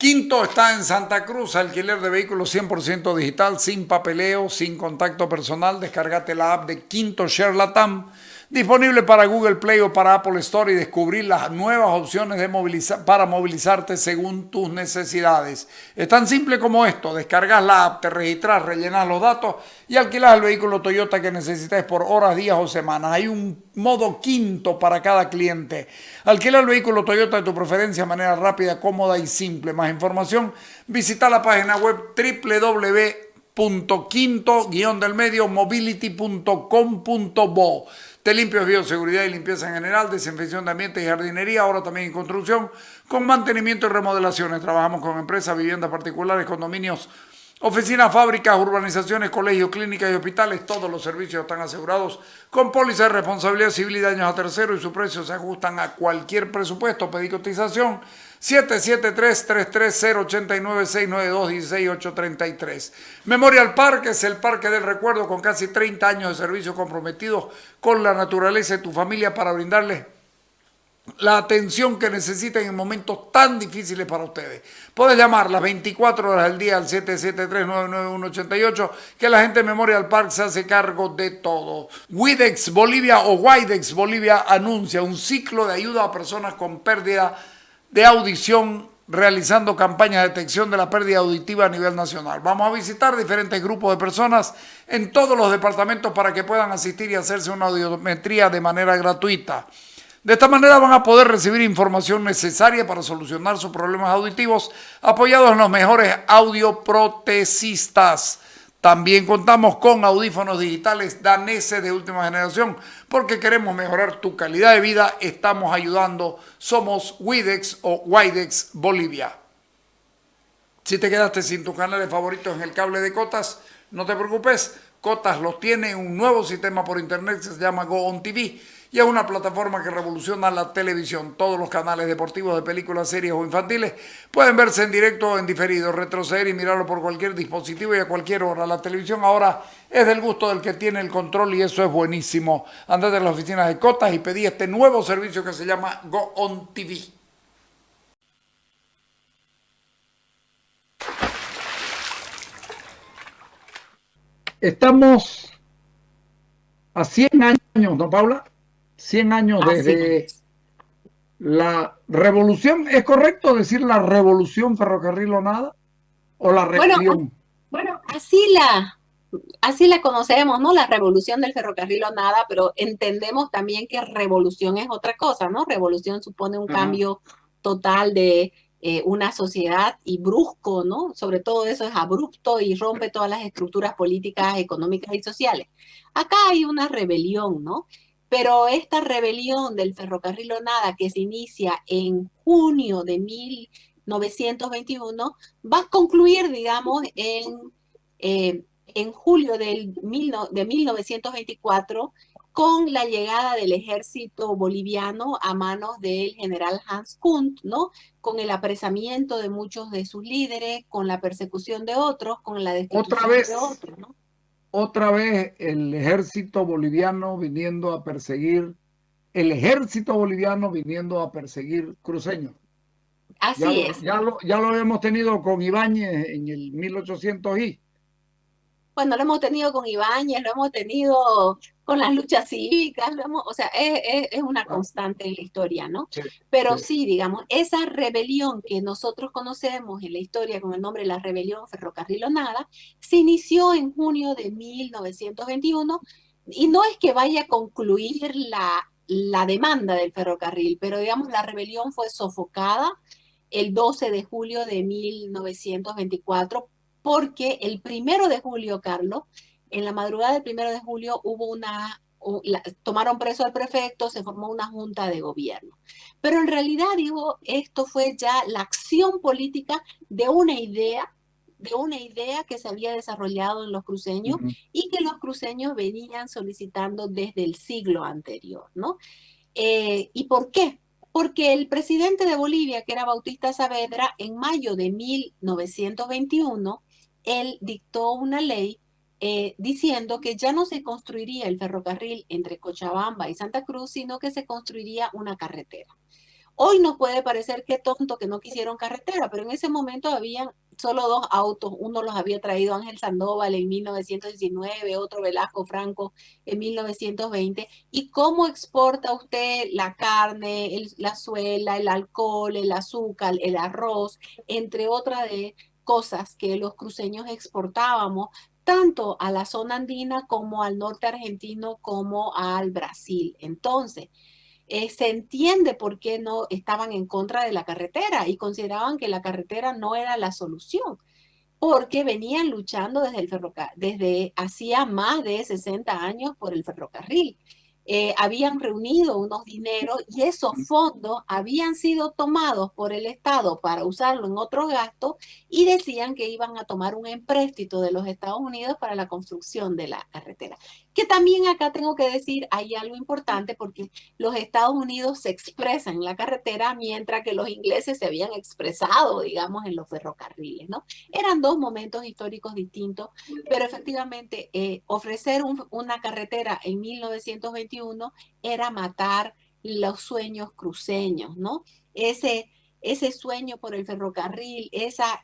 Quinto está en Santa Cruz, alquiler de vehículos 100% digital, sin papeleo, sin contacto personal. Descárgate la app de Quinto Share Latam, disponible para Google Play o para Apple Store, y descubrir las nuevas opciones para movilizarte según tus necesidades. Es tan simple como esto: descargas la app, te registras, rellenas los datos y alquilas el vehículo Toyota que necesites por horas, días o semanas. Hay un modo Quinto para cada cliente. Alquila el vehículo Toyota de tu preferencia de manera rápida, cómoda y simple. Más información, visita la página web www.quinto-mobility.com.bo. Te limpios, bioseguridad y limpieza en general, desinfección de ambientes y jardinería, ahora también en construcción, con mantenimiento y remodelaciones. Trabajamos con empresas, viviendas particulares, condominios, oficinas, fábricas, urbanizaciones, colegios, clínicas y hospitales. Todos los servicios están asegurados con póliza de responsabilidad civil y daños a terceros, y sus precios se ajustan a cualquier presupuesto. Pedí cotización 773-330-89-692-16833. Memorial Park es el parque del recuerdo, con casi 30 años de servicio comprometidos con la naturaleza y tu familia para brindarles la atención que necesiten en momentos tan difíciles para ustedes. Puedes llamar las 24 horas del día al 773-99188, que la gente de Memorial Park se hace cargo de todo. Widex Bolivia o Widex Bolivia anuncia un ciclo de ayuda a personas con pérdida de audición, realizando campañas de detección de la pérdida auditiva a nivel nacional. Vamos a visitar diferentes grupos de personas en todos los departamentos para que puedan asistir y hacerse una audiometría de manera gratuita. De esta manera van a poder recibir información necesaria para solucionar sus problemas auditivos, apoyados en los mejores audioprotesistas. También contamos con audífonos digitales daneses de última generación, porque queremos mejorar tu calidad de vida. Estamos ayudando. Somos Widex o Widex Bolivia. Si te quedaste sin tus canales favoritos en el cable de Cotas, no te preocupes. Cotas los tiene en un nuevo sistema por internet que se llama Go On TV, y es una plataforma que revoluciona la televisión. Todos los canales deportivos, de películas, series o infantiles pueden verse en directo o en diferido, retroceder y mirarlo por cualquier dispositivo y a cualquier hora. La televisión ahora es del gusto del que tiene el control, y eso es buenísimo. Andate a las oficinas de Cotas y pedí este nuevo servicio que se llama Go On TV. Estamos a 100 años, ¿no, Paula? 100 años Así desde es. la revolución. ¿Es correcto decir la revolución ferrocarril o nada? ¿O la Bueno, rebelión? bueno, así la conocemos, ¿no? La revolución del ferrocarril o nada, pero entendemos también que revolución es otra cosa, ¿no? Revolución supone un Ajá. cambio total de una sociedad, y brusco, ¿no? Sobre todo eso es abrupto y rompe todas las estructuras políticas, económicas y sociales. Acá hay una rebelión, ¿no? Pero esta rebelión del ferrocarril o nada, que se inicia en junio de 1921, va a concluir, digamos, en julio de 1924, con la llegada del ejército boliviano a manos del general Hans Kunt, ¿no? Con el apresamiento de muchos de sus líderes, con la persecución de otros, con la Otra destitución de vez, otros, ¿no? otra vez el ejército boliviano viniendo a perseguir, cruceños. Ya Así lo, es. ya lo, ya lo hemos tenido con Ibáñez en el 1800 y... Bueno, lo hemos tenido con Ibáñez, lo hemos tenido con las luchas cívicas, o sea, es una Ah, constante en la historia, ¿no? sí, sí. Pero sí, digamos, esa rebelión que nosotros conocemos en la historia con el nombre de la rebelión ferrocarrilonada, se inició en junio de 1921, y no es que vaya a concluir la demanda del ferrocarril, pero digamos, la rebelión fue sofocada el 12 de julio de 1924, porque el 1 de julio, Carlos, en la madrugada del 1 de julio hubo tomaron preso al prefecto, se formó una junta de gobierno. Pero en realidad, digo, esto fue ya la acción política de una idea que se había desarrollado en los cruceños, Ujú. y que los cruceños venían solicitando desde el siglo anterior, ¿no? ¿Y por qué? Porque el presidente de Bolivia, que era Bautista Saavedra, en mayo de 1921, él dictó una ley diciendo que ya no se construiría el ferrocarril entre Cochabamba y Santa Cruz, sino que se construiría una carretera. Hoy nos puede parecer que tonto que no quisieron carretera, pero en ese momento habían solo dos autos. Uno los había traído Ángel Sandoval en 1919, otro Velasco Franco en 1920. ¿Y cómo exporta usted la carne, la suela, el alcohol, el azúcar, el arroz, entre otras de cosas que los cruceños exportábamos, tanto a la zona andina como al norte argentino como al Brasil? Entonces, se entiende por qué no estaban en contra de la carretera y consideraban que la carretera no era la solución, porque venían luchando desde hacía más de 60 años por el ferrocarril. Habían reunido unos dineros y esos fondos habían sido tomados por el Estado para usarlo en otros gastos y decían que iban a tomar un empréstito de los Estados Unidos para la construcción de la carretera. Que también acá tengo que decir, hay algo importante porque los Estados Unidos se expresan en la carretera mientras que los ingleses se habían expresado, digamos, en los ferrocarriles, ¿no? Eran dos momentos históricos distintos, pero efectivamente ofrecer una carretera en 1921 era matar los sueños cruceños, ¿no? Ese sueño por el ferrocarril,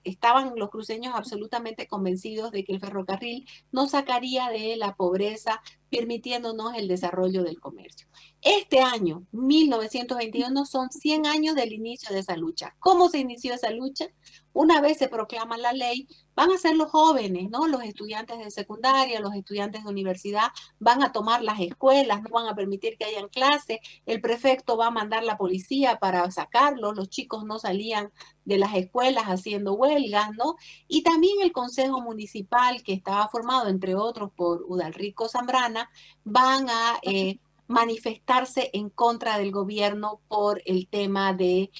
estaban los cruceños absolutamente convencidos de que el ferrocarril nos sacaría de la pobreza, permitiéndonos el desarrollo del comercio. Este año, 1921, son 100 años del inicio de esa lucha. ¿Cómo se inició esa lucha? Una vez se proclama la ley, van a ser los jóvenes, ¿no? Los estudiantes de secundaria, los estudiantes de universidad, van a tomar las escuelas, no van a permitir que hayan clases, el prefecto va a mandar la policía para sacarlos, los chicos no salían de las escuelas haciendo huelgas, ¿no? Y también el Consejo Municipal, que estaba formado, entre otros, por Udalrico Zambrana, van a manifestarse en contra del gobierno por el tema de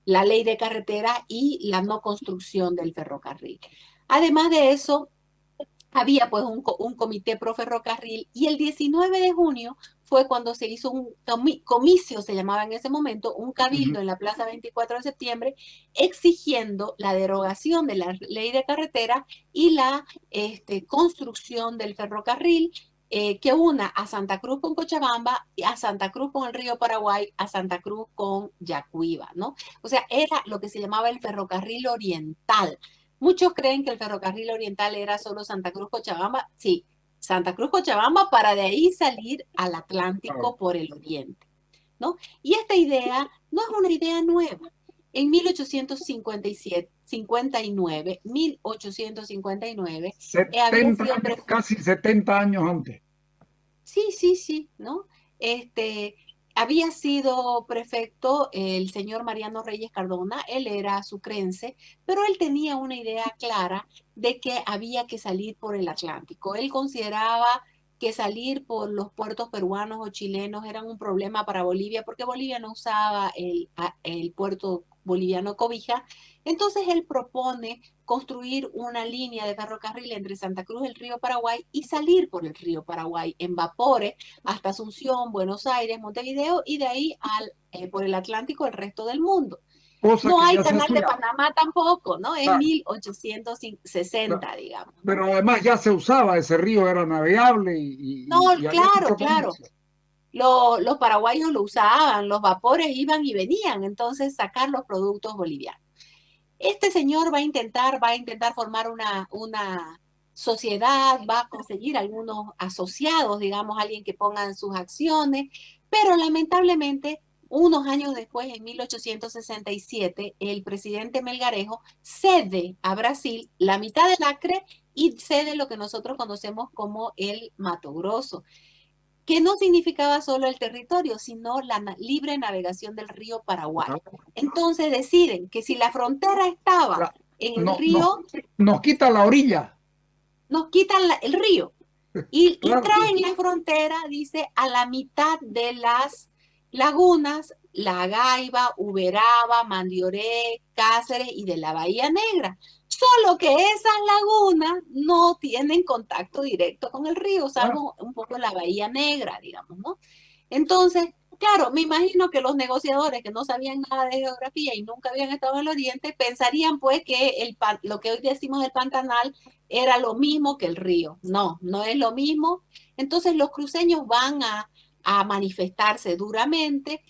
la ley de carretera y la no construcción del ferrocarril. Además de eso, había pues un comité pro ferrocarril y el 19 de junio fue cuando se hizo un comicio, se llamaba en ese momento, un cabildo en la Plaza 24 de septiembre, exigiendo la derogación de la ley de carretera y la construcción del ferrocarril que una a Santa Cruz con Cochabamba, a Santa Cruz con el río Paraguay, a Santa Cruz con Yacuiba, ¿no? O sea, era lo que se llamaba el ferrocarril oriental. Muchos creen que el ferrocarril oriental era solo Santa Cruz Cochabamba. Sí, Santa Cruz Cochabamba para de ahí salir al Atlántico por el oriente, ¿no? Y esta idea no es una idea nueva. En 1857, 1859, había 70 sido años, casi 70 años antes. Sí, ¿no? Había sido prefecto el señor Mariano Reyes Cardona, él era sucrense, pero él tenía una idea clara de que había que salir por el Atlántico. Él consideraba que salir por los puertos peruanos o chilenos eran un problema para Bolivia, porque Bolivia no usaba el puerto boliviano Cobija. Entonces él propone construir una línea de ferrocarril entre Santa Cruz y el río Paraguay y salir por el río Paraguay en vapores hasta Asunción, Buenos Aires, Montevideo y de ahí por el Atlántico el resto del mundo. Cosa No que hay ya se canal de hacía. Panamá tampoco, ¿no? Es Claro, 1860, digamos, ¿no? pero además ya se usaba, ese río era navegable No, y había claro, mucho claro. comercio. Los paraguayos lo usaban, los vapores iban y venían, entonces sacar los productos bolivianos. Este señor va a intentar formar una sociedad, va a conseguir algunos asociados, digamos, alguien que ponga en sus acciones, pero lamentablemente, unos años después, en 1867, el presidente Melgarejo cede a Brasil la mitad del Acre y cede lo que nosotros conocemos como el Mato Grosso, que no significaba solo el territorio, sino la libre navegación del río Paraguay. Entonces deciden que si la frontera estaba en el No, río, nos quita la orilla. nos quitan el río y Claro, traen la frontera, dice, a la mitad de las lagunas, La Gaiba, Uberaba, Mandioré, Cáceres y de la Bahía Negra. Solo que esas lagunas no tienen contacto directo con el río, claro. salvo un poco la Bahía Negra, digamos, ¿no? Entonces, claro, me imagino que los negociadores que no sabían nada de geografía y nunca habían estado en el Oriente pensarían pues que lo que hoy decimos el Pantanal era lo mismo que el río. No, no es lo mismo. Entonces los cruceños van a manifestarse duramente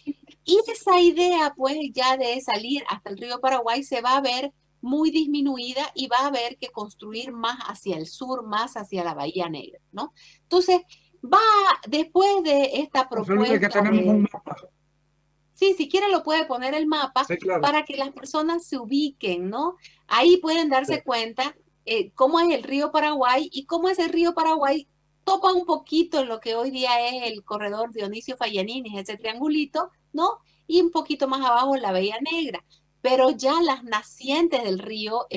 Y esa idea, pues, ya de salir hasta el río Paraguay se va a ver muy disminuida y va a haber que construir más hacia el sur, más hacia la Bahía Negra, ¿no? Entonces, va después de esta José Luis, que propuesta tenemos un de, mapa. sí, si quiere lo puede poner el mapa Sí, claro. para que las personas se ubiquen, ¿no? Ahí pueden darse cuenta cómo es el río Paraguay y cómo ese río Paraguay topa un poquito en lo que hoy día es el corredor Dionisio Fallanini, ese triangulito, ¿no? Y un poquito más abajo la Bahía Negra. Pero ya las nacientes del río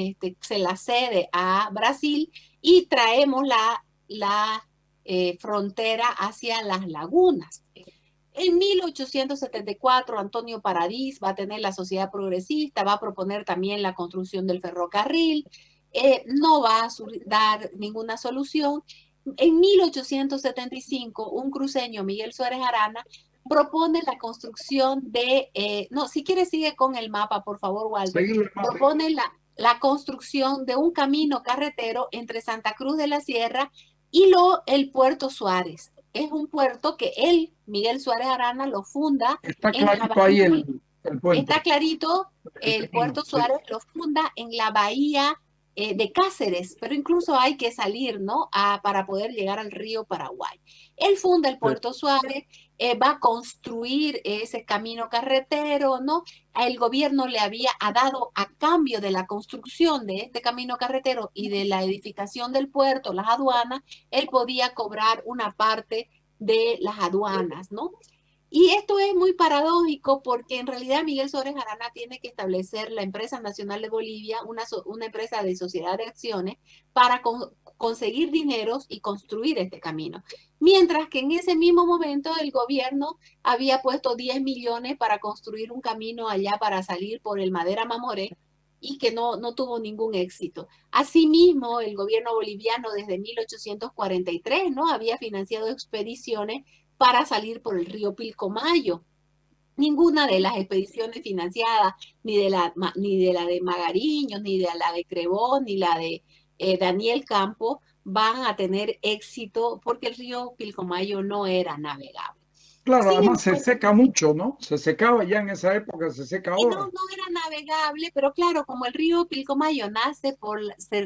se la cede a Brasil y traemos la frontera hacia las lagunas. En 1874, Antonio Paradis va a tener la sociedad progresista, va a proponer también la construcción del ferrocarril, no va a dar ninguna solución. En 1875, un cruceño, Miguel Suárez Arana, propone la construcción no, si quieres sigue con el mapa, por favor, Walter, Seguir el mapa. propone la construcción de un camino carretero entre Santa Cruz de la Sierra y el Puerto Suárez. Es un puerto que él, Miguel Suárez Arana, lo funda Está en la clarito ahí bahía. el puente, Está clarito, el el camino. Puerto Sí. Suárez lo funda en la bahía de Cáceres, pero incluso hay que salir, ¿no? Para poder llegar al río Paraguay. Él funda el Sí. Puerto Suárez, va a construir ese camino carretero, ¿no? El gobierno le había dado a cambio de la construcción de este camino carretero y de la edificación del puerto, las aduanas, él podía cobrar una parte de las aduanas, ¿no? Y esto es muy paradójico porque en realidad Miguel Suárez Arana tiene que establecer la Empresa Nacional de Bolivia, una empresa de sociedad de acciones, para conseguir dineros y construir este camino. Mientras que en ese mismo momento el gobierno había puesto 10 millones para construir un camino allá para salir por el Madera Mamoré y que no tuvo ningún éxito. Asimismo, el gobierno boliviano desde 1843, ¿no? Había financiado expediciones para salir por el río Pilcomayo. Ninguna de las expediciones financiadas, ni de la de Magariños, ni de la de Crebón, ni la de Daniel Campo, van a tener éxito porque el río Pilcomayo no era navegable. Claro, Sin además se embargo, seca mucho, ¿no? Se secaba ya en esa época, se seca y no, ahora. no era navegable, pero claro, como el río Pilcomayo nace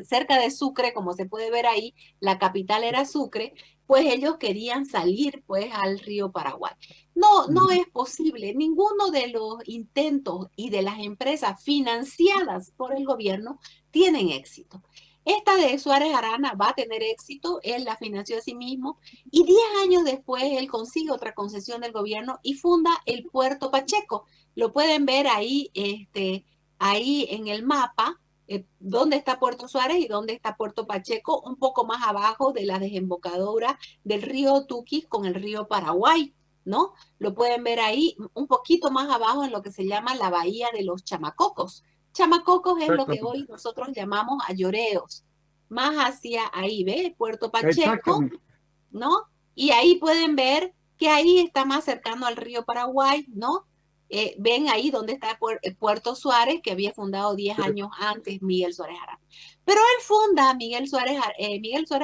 cerca de Sucre, como se puede ver ahí, la capital era Sucre, pues ellos querían salir pues al río Paraguay. No, no es posible. Ninguno de los intentos y de las empresas financiadas por el gobierno tienen éxito. Esta de Suárez Arana va a tener éxito, él la financió a sí mismo y 10 años después él consigue otra concesión del gobierno y funda el Puerto Pacheco. Lo pueden ver ahí, ahí en el mapa, dónde está Puerto Suárez y dónde está Puerto Pacheco, un poco más abajo de la desembocadura del río Tuquis con el río Paraguay, ¿no? Lo pueden ver ahí, un poquito más abajo en lo que se llama la bahía de los Chamacocos. Chamacocos es lo que hoy Exactamente. nosotros llamamos Ayoreos. Más hacia ahí, ¿ve? Puerto Pacheco, Exactamente. ¿no? Y ahí pueden ver que ahí está más cercano al río Paraguay, ¿no? Ven ahí donde está Puerto Suárez, que había fundado 10 Sí. años antes Miguel Suárez Arana. Pero él funda, Miguel Suárez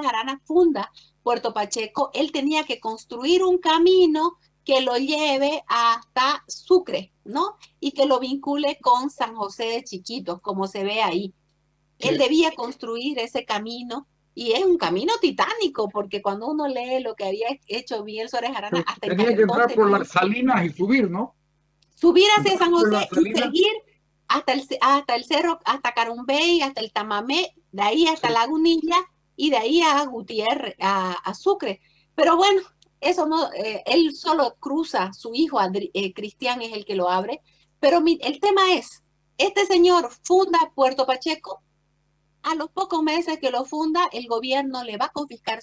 Arana funda Puerto Pacheco, él tenía que construir un camino que lo lleve hasta Sucre, ¿no? Y que lo vincule con San José de Chiquitos, como se ve ahí. Sí. Él debía construir ese camino y es un camino titánico, porque cuando uno lee lo que había hecho Miguel Suárez Arana, Sí. hasta en Tenía que Calentón entrar por tenía las salinas y subir, ¿no? subir hacia Entrar San por José las y salinas. seguir hasta el cerro, hasta Carumbey, hasta el Tamamé, de ahí hasta Sí. Lagunilla y de ahí a Gutiérrez, a Sucre. Pero bueno, eso no, él solo cruza, su hijo Cristian es el que lo abre, pero el tema es, este señor funda Puerto Pacheco. A los pocos meses que lo funda, el gobierno le va a confiscar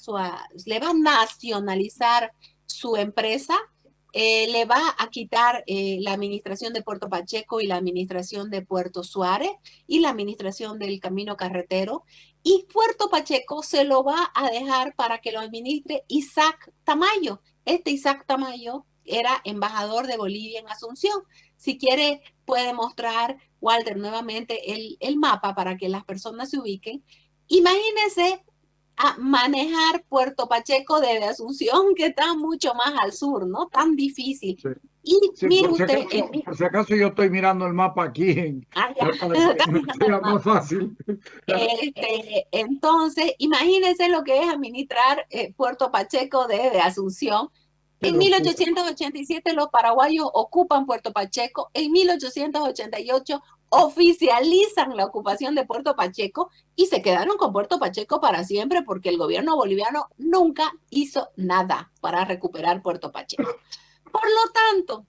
le va a nacionalizar su empresa, le va a quitar la administración de Puerto Pacheco y la administración de Puerto Suárez y la administración del camino carretero. Y Puerto Pacheco se lo va a dejar para que lo administre Isaac Tamayo. Este Isaac Tamayo era embajador de Bolivia en Asunción. Si quiere, puede mostrar Walter nuevamente el mapa para que las personas se ubiquen. Imagínense a manejar Puerto Pacheco desde Asunción, que está mucho más al sur, ¿no? Tan difícil. Sí. Y Sí, mire usted, por si acaso yo estoy mirando el mapa aquí ya, para que está me mirando el sea más mapa. fácil. Entonces, imagínense lo que es administrar Puerto Pacheco desde Asunción. Qué En locura. 1887 los paraguayos ocupan Puerto Pacheco. En 1888 oficializan la ocupación de Puerto Pacheco y se quedaron con Puerto Pacheco para siempre porque el gobierno boliviano nunca hizo nada para recuperar Puerto Pacheco. Por lo tanto,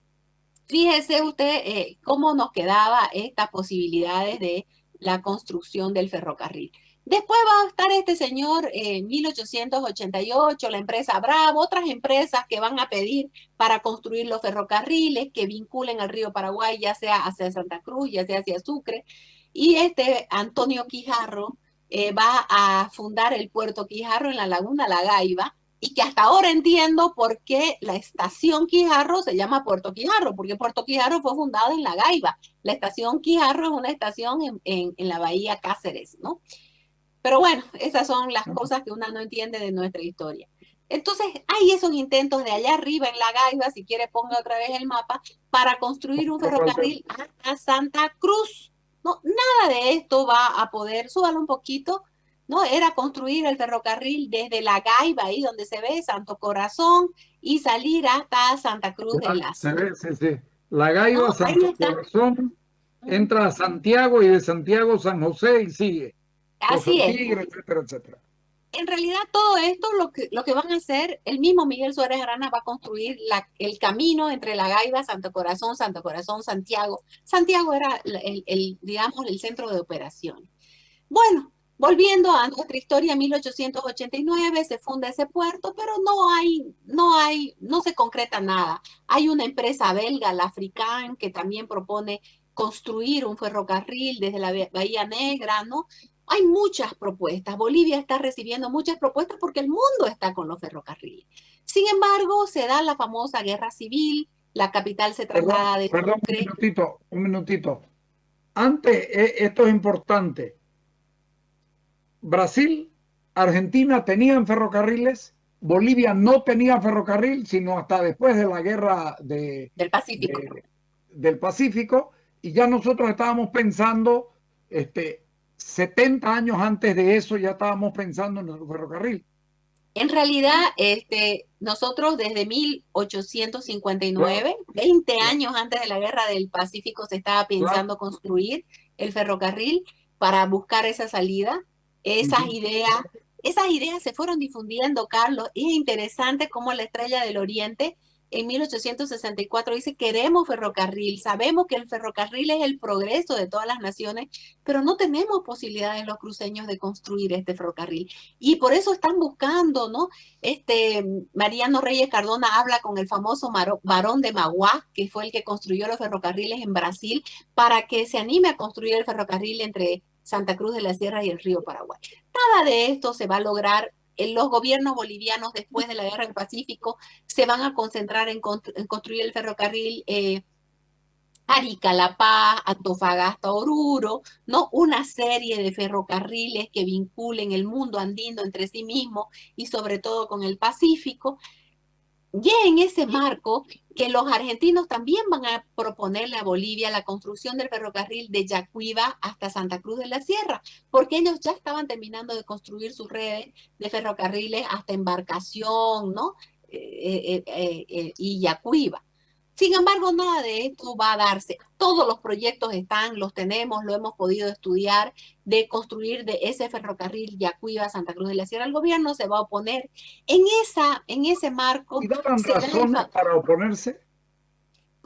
fíjese usted cómo nos quedaba estas posibilidades de la construcción del ferrocarril. Después va a estar este señor en 1888, la empresa Bravo, otras empresas que van a pedir para construir los ferrocarriles que vinculen al río Paraguay, ya sea hacia Santa Cruz, ya sea hacia Sucre. Y este Antonio Quijarro va a fundar el puerto Quijarro en la laguna La Gaiba, y que hasta ahora entiendo por qué la estación Quijarro se llama Puerto Quijarro, porque Puerto Quijarro fue fundado en La Gaiba. La estación Quijarro es una estación en la bahía Cáceres, ¿no? Pero bueno, esas son las cosas que uno no entiende de nuestra historia. Entonces, hay esos intentos de allá arriba en La Gaiba, si quiere ponga otra vez el mapa, para construir un ferrocarril hasta Santa Cruz. No, nada de esto va a poder, súbalo un poquito, ¿no? Era construir el ferrocarril desde La Gaiba, ahí donde se ve Santo Corazón, y salir hasta Santa Cruz de la Se Sierra, ve, sí, sí. La Gaiba, ¿no? Ahí Santo está. Corazón, entra a Santiago y de Santiago San José y sigue. Así Los es. Tigres, etcétera, etcétera. En realidad todo esto lo que van a hacer, el mismo Miguel Suárez Arana va a construir el camino entre La Gaiba, Santo Corazón, Santiago. Santiago era digamos, el centro de operación. Bueno, volviendo a nuestra historia, en 1889 se funda ese puerto, pero no se concreta nada. Hay una empresa belga, la African, que también propone construir un ferrocarril desde la Bahía Negra, ¿no? Hay muchas propuestas. Bolivia está recibiendo muchas propuestas porque el mundo está con los ferrocarriles. Sin embargo, se da la famosa guerra civil, la capital se traslada de Perdón, Sucre. un minutito. Antes, esto es importante. Brasil, Argentina tenían ferrocarriles, Bolivia no tenía ferrocarril, sino hasta después de la guerra Del Pacífico. del Pacífico, y ya nosotros estábamos pensando, 70 años antes de eso, ya estábamos pensando en el ferrocarril. En realidad, nosotros desde Claro, 1859, 20 claro, años antes de la Guerra del Pacífico, se estaba claro. pensando construir el ferrocarril para buscar esa salida. Esas Ujú. ideas, esas ideas se fueron difundiendo, Carlos. Y es interesante cómo la Estrella del Oriente en 1864 dice, queremos ferrocarril, sabemos que el ferrocarril es el progreso de todas las naciones, pero no tenemos posibilidades los cruceños de construir este ferrocarril. Y por eso están buscando, ¿no? Mariano Reyes Cardona habla con el famoso Barón de Mauá, que fue el que construyó los ferrocarriles en Brasil, para que se anime a construir el ferrocarril entre Santa Cruz de la Sierra y el río Paraguay. Nada de esto se va a lograr. Los gobiernos bolivianos después de la Guerra del Pacífico se van a concentrar en construir el ferrocarril Arica, La Paz, Antofagasta, Oruro, ¿no? Una serie de ferrocarriles que vinculen el mundo andino entre sí mismo y sobre todo con el Pacífico. Y en ese marco que los argentinos también van a proponerle a Bolivia la construcción del ferrocarril de Yacuiba hasta Santa Cruz de la Sierra, porque ellos ya estaban terminando de construir sus redes de ferrocarriles hasta Embarcación, ¿no? Y Yacuiba. Sin embargo, nada de esto va a darse. Todos los proyectos están, los tenemos, lo hemos podido estudiar, de construir de ese ferrocarril Yacuiba, Santa Cruz de la Sierra. El gobierno se va a oponer. En ese marco ¿Y daban se razones da para oponerse?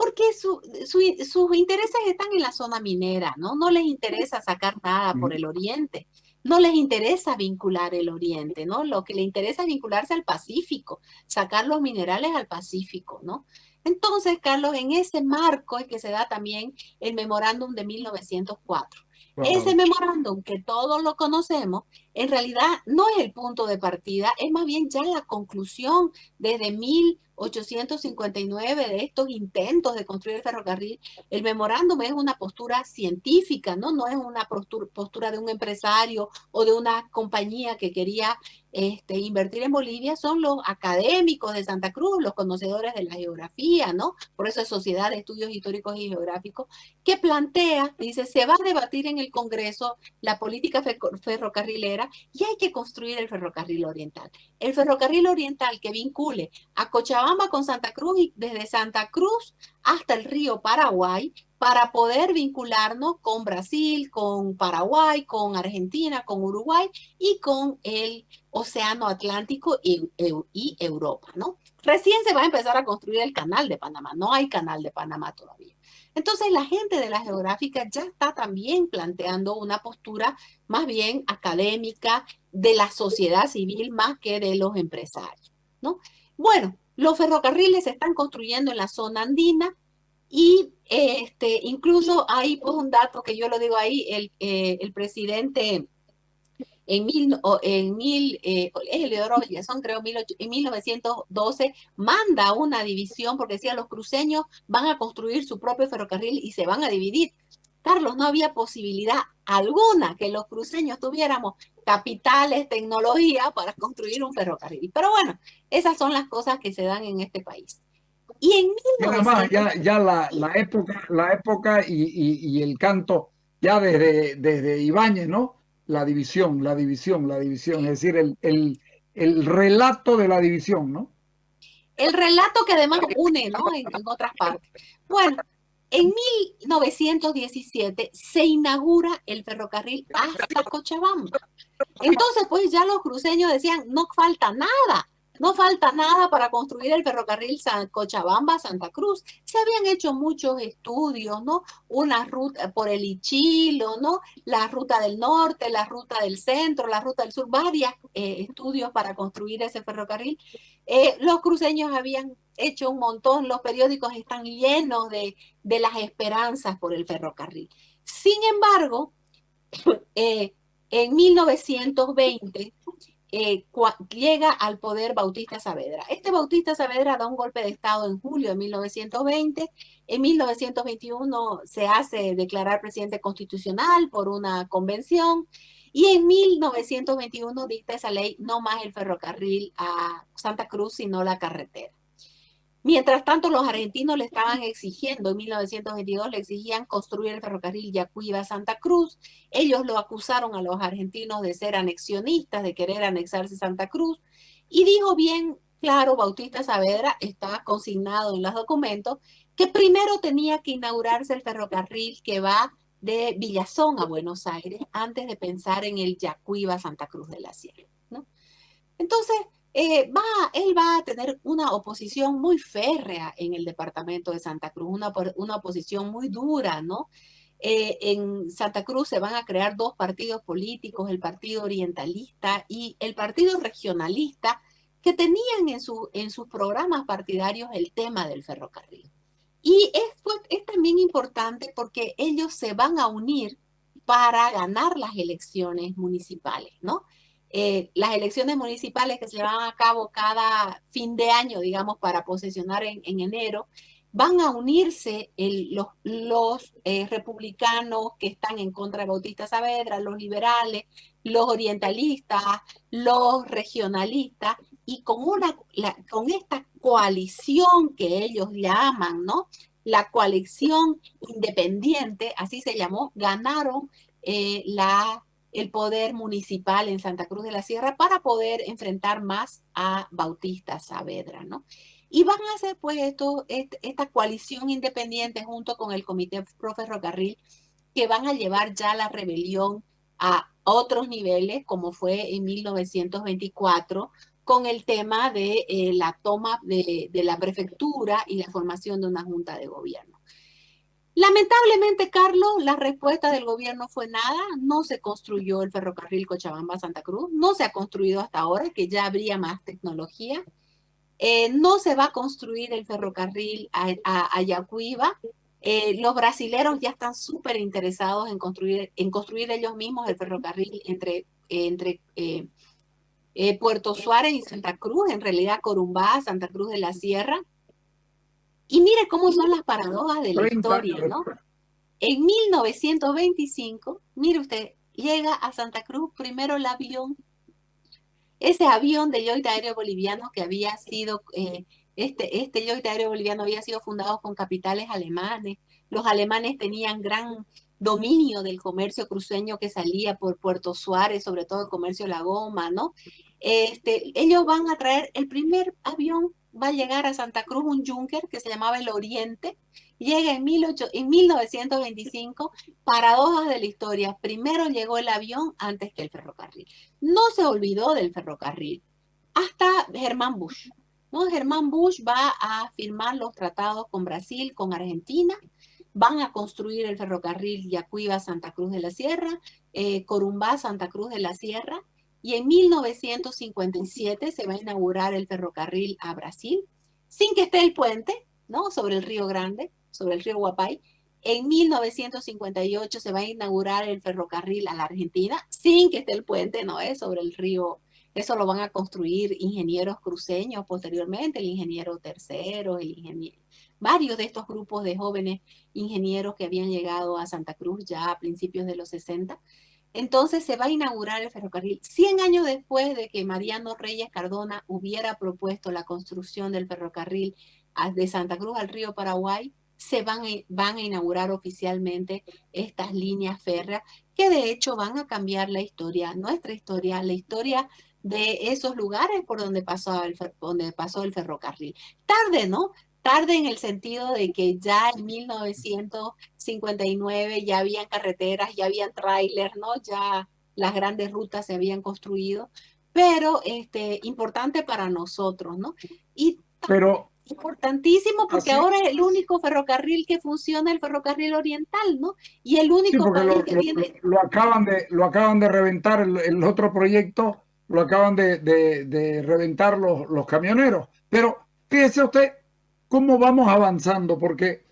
porque sus intereses están en la zona minera, ¿no? No les interesa sacar nada por Ujú. el oriente, no les interesa vincular el oriente, ¿no? Lo que les interesa es vincularse al Pacífico, sacar los minerales al Pacífico, ¿no? Entonces, Carlos, en ese marco es que se da también el memorándum de 1904. Ese Wow. memorándum que todos lo conocemos, en realidad no es el punto de partida, es más bien ya la conclusión desde 1859 de estos intentos de construir el ferrocarril. El memorándum es una postura científica, ¿no? No es una postura de un empresario o de una compañía que quería invertir en Bolivia, son los académicos de Santa Cruz, los conocedores de la geografía, ¿no? Por eso es Sociedad de Estudios Históricos y Geográficos, que plantea, dice, se va a debatir en el Congreso la política ferrocarrilera y hay que construir el ferrocarril oriental. El ferrocarril oriental que vincule a Cochabamba con Santa Cruz y desde Santa Cruz hasta el río Paraguay para poder vincularnos con Brasil, con Paraguay, con Argentina, con Uruguay y con el Océano Atlántico y Europa, ¿no? Recién se va a empezar a construir el canal de Panamá, no hay canal de Panamá todavía. Entonces la gente de la geográfica ya está también planteando una postura más bien académica de la sociedad civil más que de los empresarios, ¿no? Bueno, los ferrocarriles se están construyendo en la zona andina y incluso hay pues, un dato que yo lo digo ahí, el presidente Eleodoro Villazón, creo, en 1912, manda una división porque decía los cruceños van a construir su propio ferrocarril y se van a dividir. Carlos, no había posibilidad alguna que los cruceños tuviéramos capitales, tecnología para construir un ferrocarril. Pero bueno, esas son las cosas que se dan en este país. Y en Y además, 1900, ya la época y el canto, ya desde Ibáñez, ¿no? La división, es decir, el relato de la división, ¿no? el relato que además une, ¿no? En otras partes. Bueno, en 1917 se inaugura el ferrocarril hasta Cochabamba. Entonces, pues ya los cruceños decían, no falta nada para construir el ferrocarril Cochabamba-Santa Cruz. Se habían hecho muchos estudios, ¿no? Una ruta por el Ichilo, ¿no? La ruta del norte, la ruta del centro, la ruta del sur, varios estudios para construir ese ferrocarril. Los cruceños habían hecho un montón, los periódicos están llenos de las esperanzas por el ferrocarril. Sin embargo, en 1920 llega al poder Bautista Saavedra. Este Bautista Saavedra da un golpe de Estado en julio de 1920. En 1921 se hace declarar presidente constitucional por una convención. Y en 1921 dicta esa ley, no más el ferrocarril a Santa Cruz, sino la carretera. Mientras tanto, los argentinos le estaban exigiendo, en 1922 le exigían construir el ferrocarril Yacuiba-Santa Cruz. Ellos lo acusaron a los argentinos de ser anexionistas, de querer anexarse Santa Cruz. Y dijo bien claro, Bautista Saavedra, está consignado en los documentos, que primero tenía que inaugurarse el ferrocarril que va de Villazón a Buenos Aires antes de pensar en el Yacuiba-Santa Cruz de la Sierra, ¿no? Entonces, él va a tener una oposición muy férrea en el departamento de Santa Cruz, una oposición muy dura, ¿no? En Santa Cruz se van a crear dos partidos políticos, el Partido Orientalista y el Partido Regionalista, que tenían en sus programas partidarios el tema del ferrocarril. Y es también importante porque ellos se van a unir para ganar las elecciones municipales, ¿no? Las elecciones municipales que se llevan a cabo cada fin de año, digamos, para posesionar en enero, van a unirse los republicanos que están en contra de Bautista Saavedra, los liberales, los orientalistas, los regionalistas, y con esta coalición que ellos llaman, ¿no? La coalición independiente, así se llamó, ganaron el poder municipal en Santa Cruz de la Sierra para poder enfrentar más a Bautista Saavedra, ¿no? Y van a hacer pues esta coalición independiente junto con el Comité Pro Ferrocarril que van a llevar ya la rebelión a otros niveles, como fue en 1924, con el tema de la toma de la prefectura y la formación de una junta de gobierno. Lamentablemente, Carlos, la respuesta del gobierno fue nada, no se construyó el ferrocarril Cochabamba-Santa Cruz, no se ha construido hasta ahora, que ya habría más tecnología, no se va a construir el ferrocarril a Yacuiba, Los brasileros ya están súper interesados en construir ellos mismos el ferrocarril entre Puerto Suárez y Santa Cruz, en realidad Corumbá, Santa Cruz de la Sierra. Y mire cómo son las paradojas de la 30 años historia, ¿no? después. En 1925, mire usted, llega a Santa Cruz primero el avión, ese avión de Lloyd Aéreo Boliviano que había sido, este Lloyd Aéreo Boliviano había sido fundado con capitales alemanes. Los alemanes tenían gran dominio del comercio cruceño que salía por Puerto Suárez, sobre todo el comercio La Goma, ¿no? Ellos van a traer, el primer avión va a llegar a Santa Cruz, un Junker que se llamaba el Oriente, llega en 1925, paradojas de la historia, primero llegó el avión antes que el ferrocarril. No se olvidó del ferrocarril hasta Germán Bush, ¿no? Germán Bush va a firmar los tratados con Brasil, con Argentina, van a construir el ferrocarril Yacuiba-Santa Cruz de la Sierra, Corumbá-Santa Cruz de la Sierra, y en 1957 se va a inaugurar el ferrocarril a Brasil, sin que esté el puente, ¿no? Sobre el Río Grande, sobre el río Guapay. En 1958 se va a inaugurar el ferrocarril a la Argentina, sin que esté el puente, ¿no? Es sobre el río. Eso lo van a construir ingenieros cruceños posteriormente, el ingeniero Tercero, varios de estos grupos de jóvenes ingenieros que habían llegado a Santa Cruz ya a principios de los 60. Entonces se va a inaugurar el ferrocarril 100 años después de que Mariano Reyes Cardona hubiera propuesto la construcción del ferrocarril de Santa Cruz al río Paraguay. Van a inaugurar oficialmente estas líneas férreas que de hecho van a cambiar la historia, nuestra historia, la historia de esos lugares por donde pasó el ferrocarril. Tarde, ¿no? Tarde en el sentido de que ya en 1959 ya habían carreteras, ya habían trailers, ¿no? Ya las grandes rutas se habían construido, pero importante para nosotros, ¿no? Y Pero importantísimo porque así, ahora es el único ferrocarril que funciona, el ferrocarril oriental, ¿no? Y el sí, único porque país que tiene. lo acaban de reventar el otro proyecto, lo acaban de reventar los camioneros. Pero fíjese usted cómo vamos avanzando, porque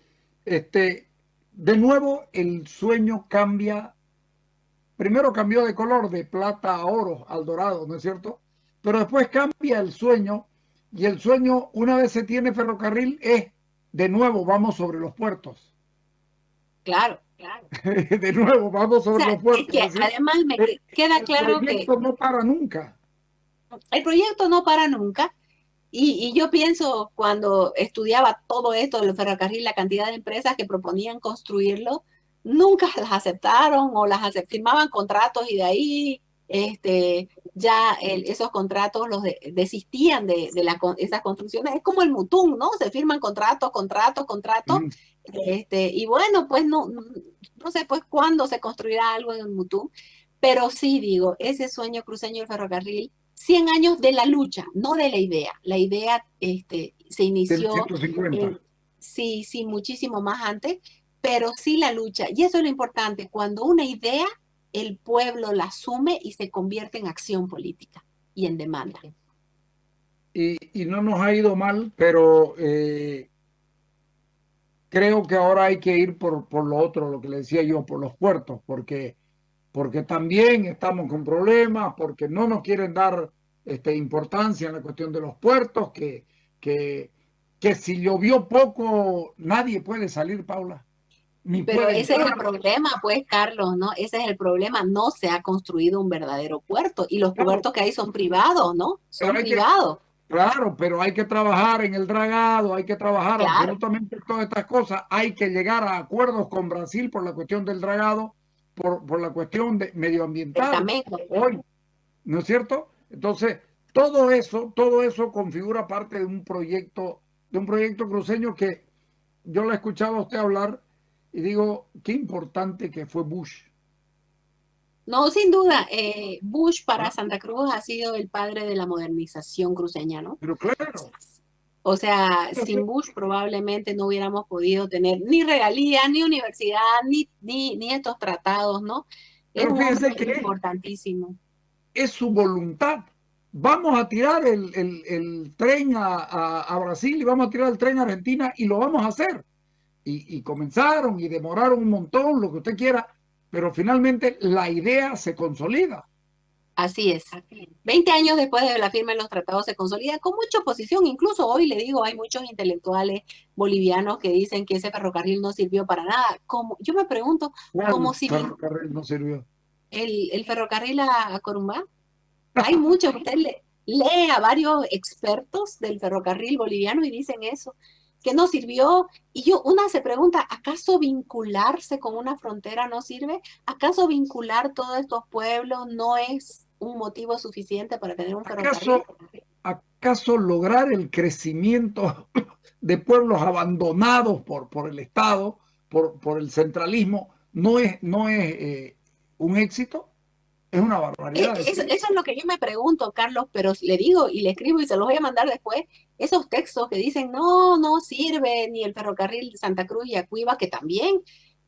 de nuevo el sueño cambia. Primero cambió de color, de plata a oro, al dorado, ¿no es cierto? Pero después cambia el sueño, y el sueño, una vez se tiene ferrocarril, es de nuevo vamos sobre los puertos. Claro, claro. De nuevo vamos O sobre sea, los es puertos. que Es decir, además me el, queda el claro que proyecto no para nunca. el proyecto no para nunca. Y yo pienso, cuando estudiaba todo esto del ferrocarril, la cantidad de empresas que proponían construirlo, nunca las aceptaron o firmaban contratos y de ahí ya esos contratos desistían de esas construcciones. Es como el Mutum, ¿no? Se firman contratos, contratos, contratos. Mm. Y bueno, pues no sé pues cuándo se construirá algo en el Mutum, pero sí digo, ese sueño cruceño del ferrocarril 100 años de la lucha, no de la idea. La idea se Del inició, 150. sí, sí, muchísimo más antes, pero sí la lucha. Y eso es lo importante, cuando una idea, el pueblo la asume y se convierte en acción política y en demanda. Y no nos ha ido mal, pero creo que ahora hay que ir por lo otro, lo que le decía yo, por los puertos, porque también estamos con problemas, porque no nos quieren dar importancia en la cuestión de los puertos, que, que si llovió poco, nadie puede salir, Paula, ni Pero puede ese es el entrar. problema, pues, Carlos, ¿no? Ese es el problema. No se ha construido un verdadero puerto y los Claro, puertos que hay son privados, ¿no? pero Son hay que, privados. claro, pero hay que trabajar en el dragado, hay que trabajar Claro, absolutamente todas estas cosas, hay que llegar a acuerdos con Brasil por la cuestión del dragado, por la cuestión el medioambiental, Camengo. hoy, ¿no es cierto? Entonces, todo eso configura parte de un proyecto cruceño que yo lo he escuchado a usted hablar y digo, qué importante que fue Bush. No, sin duda, Bush para ¿Ah? Santa Cruz ha sido el padre de la modernización cruceña, ¿no? Pero claro, O sea, entonces, sin Bush probablemente no hubiéramos podido tener ni regalías, ni universidad, ni estos tratados, ¿no? Es pero un hombre fíjese que importantísimo. es su voluntad. Vamos a tirar el tren a Brasil y vamos a tirar el tren a Argentina y lo vamos a hacer. y comenzaron y demoraron un montón, lo que usted quiera, pero finalmente la idea se consolida. Así es. 20 años después de la firma de los tratados se consolida con mucha oposición. Incluso hoy le digo, hay muchos intelectuales bolivianos que dicen que ese ferrocarril no sirvió para nada. Como, yo me pregunto, ¿Cuál ¿cómo sirvió ferrocarril no sirvió? el ferrocarril a Corumbá? Hay muchos, usted lee a varios expertos del ferrocarril boliviano y dicen eso, que no sirvió. Y una se pregunta, ¿acaso vincularse con una frontera no sirve? ¿Acaso vincular todos estos pueblos no es un motivo suficiente para tener un ferrocarril? ¿Acaso, acaso lograr el crecimiento de pueblos abandonados por el Estado, por el centralismo, no es un éxito? Es una barbaridad Eso, decir. eso es lo que yo me pregunto, Carlos, pero le digo y le escribo y se los voy a mandar después, esos textos que dicen, no, no sirve ni el ferrocarril de Santa Cruz y Acuiba, que también,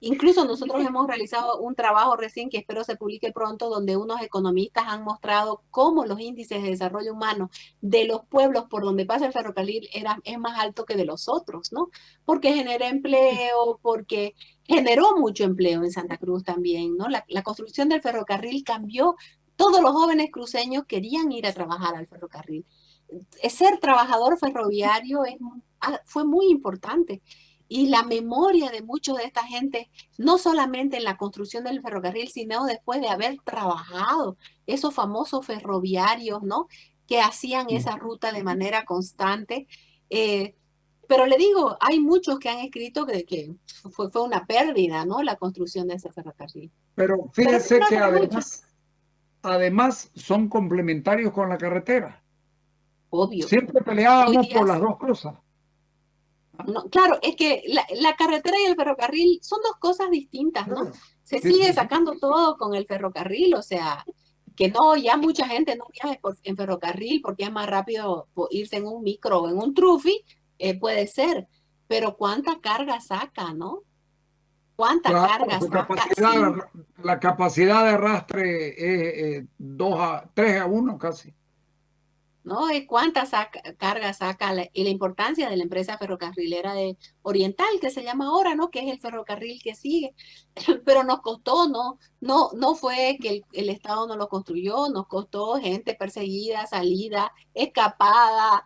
incluso nosotros hemos realizado un trabajo recién que espero se publique pronto, donde unos economistas han mostrado cómo los índices de desarrollo humano de los pueblos por donde pasa el ferrocarril es más alto que de los otros, ¿no? Porque genera empleo, porque generó mucho empleo en Santa Cruz también, ¿no? La construcción del ferrocarril cambió. Todos los jóvenes cruceños querían ir a trabajar al ferrocarril. Ser trabajador ferroviario fue muy importante. Y la memoria de muchos de esta gente, no solamente en la construcción del ferrocarril, sino después de haber trabajado, esos famosos ferroviarios, ¿no? Que hacían esa ruta de manera constante. Eh, pero le digo, hay muchos que han escrito que fue una pérdida, ¿no? La construcción de ese ferrocarril. Pero Pero fíjese no que es mucho, además son complementarios con la carretera. obvio. Siempre Hoy peleábamos día, por las dos cosas. no, claro, es que la carretera y el ferrocarril son dos cosas distintas, ¿no? Claro. Se Sí, sigue sí, sí. sacando todo con el ferrocarril, o sea, que no, ya mucha gente no viaja en ferrocarril porque es más rápido irse en un micro o en un trufi, puede ser, pero ¿cuánta carga saca, no? ¿Cuánta Claro, carga su saca capacidad, la capacidad de arrastre es 3-1 casi. ¿no? ¿Cuánta carga saca y la importancia de la empresa ferrocarrilera de Oriental, que se llama ahora, ¿no? Que es el ferrocarril que sigue. Pero nos costó, ¿no? No fue que el Estado no lo construyó, nos costó gente perseguida, salida, escapada,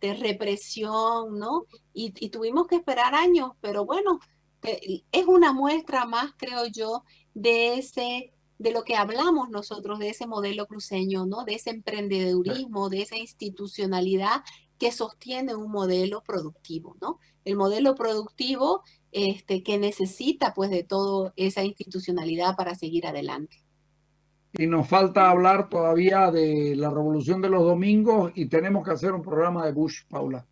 represión, ¿no? Y tuvimos que esperar años, pero bueno, es una muestra más, creo yo, de lo que hablamos nosotros, de ese modelo cruceño, ¿no? De ese emprendedurismo, de esa institucionalidad que sostiene un modelo productivo, ¿no? El modelo productivo que necesita pues de toda esa institucionalidad para seguir adelante. Y nos falta hablar todavía de la revolución de los domingos y tenemos que hacer un programa de Bush, Paula.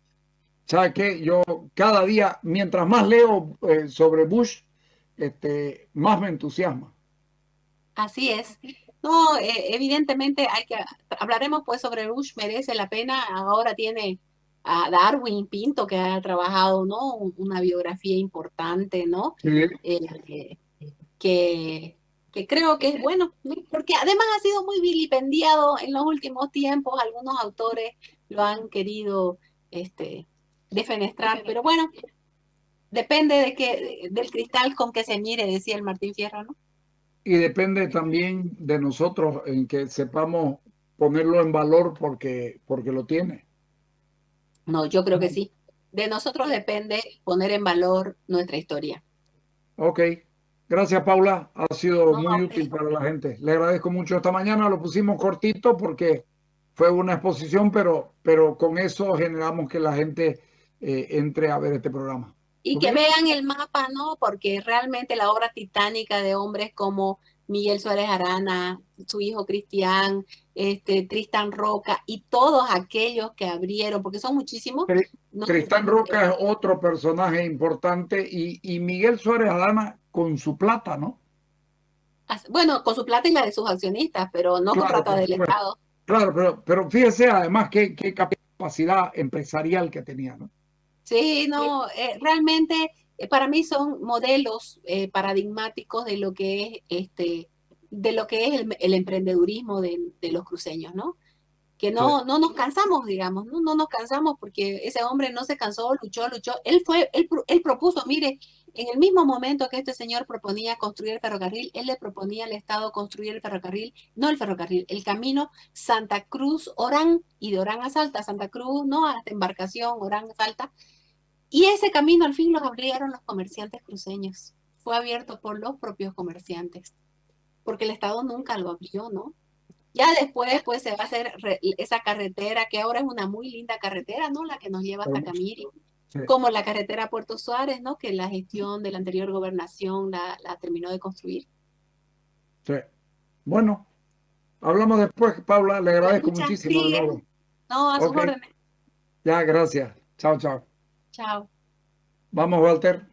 ¿Sabe qué? Yo cada día, mientras más leo sobre Bush, más me entusiasma. Así es. No, evidentemente hablaremos pues sobre Bush, merece la pena. Ahora tiene a Darwin Pinto que ha trabajado, ¿no? Una biografía importante, ¿no? Sí. Eh, que, que creo que es bueno, ¿no? Porque además ha sido muy vilipendiado en los últimos tiempos. Algunos autores lo han querido defenestrar, pero bueno, depende del cristal con que se mire, decía el Martín Fierro, ¿no? Y depende también de nosotros en que sepamos ponerlo en valor porque lo tiene. No, yo creo que sí. De nosotros depende poner en valor nuestra historia. Ok, gracias Paula, ha sido No, a muy usted. útil para la gente. Le agradezco mucho esta mañana, lo pusimos cortito porque fue una exposición, pero con eso generamos que la gente entre a ver este programa. Y ¿Ok? que vean el mapa, ¿no? Porque realmente la obra titánica de hombres como Miguel Suárez Arana, su hijo Cristian, Tristan Roca y todos aquellos que abrieron, porque son muchísimos, ¿no? Tristán Roca es otro personaje importante y Miguel Suárez Adana con su plata, ¿no? Bueno, con su plata y la de sus accionistas, pero no con Claro, plata por del supuesto. Estado. Claro, pero fíjese además qué capacidad empresarial que tenía, ¿no? Sí, no, realmente para mí son modelos paradigmáticos de lo que es de lo que es el emprendedurismo de los cruceños, ¿no? que Sí. no nos cansamos, digamos, no nos cansamos porque ese hombre no se cansó, luchó. Él propuso, mire, en el mismo momento que este señor proponía construir el ferrocarril, él le proponía al Estado construir el ferrocarril, no el ferrocarril, el camino Santa Cruz-Orán y de Orán a Salta, Santa Cruz, no, hasta Embarcación, Orán a Salta. Y ese camino al fin los abrieron los comerciantes cruceños. Fue abierto por los propios comerciantes, porque el Estado nunca lo abrió, ¿no? Ya después, pues, se va a hacer esa carretera, que ahora es una muy linda carretera, ¿no? La que nos lleva hasta Camiri, Sí, como la carretera Puerto Suárez, ¿no? Que la gestión de la anterior gobernación la terminó de construir. sí. Bueno, hablamos después, Paula. Le La agradezco lucha muchísimo de sigue, nuevo. ¿no? A sus Ok, órdenes. ya, gracias. Chao, chao. Chao. Vamos, Walter.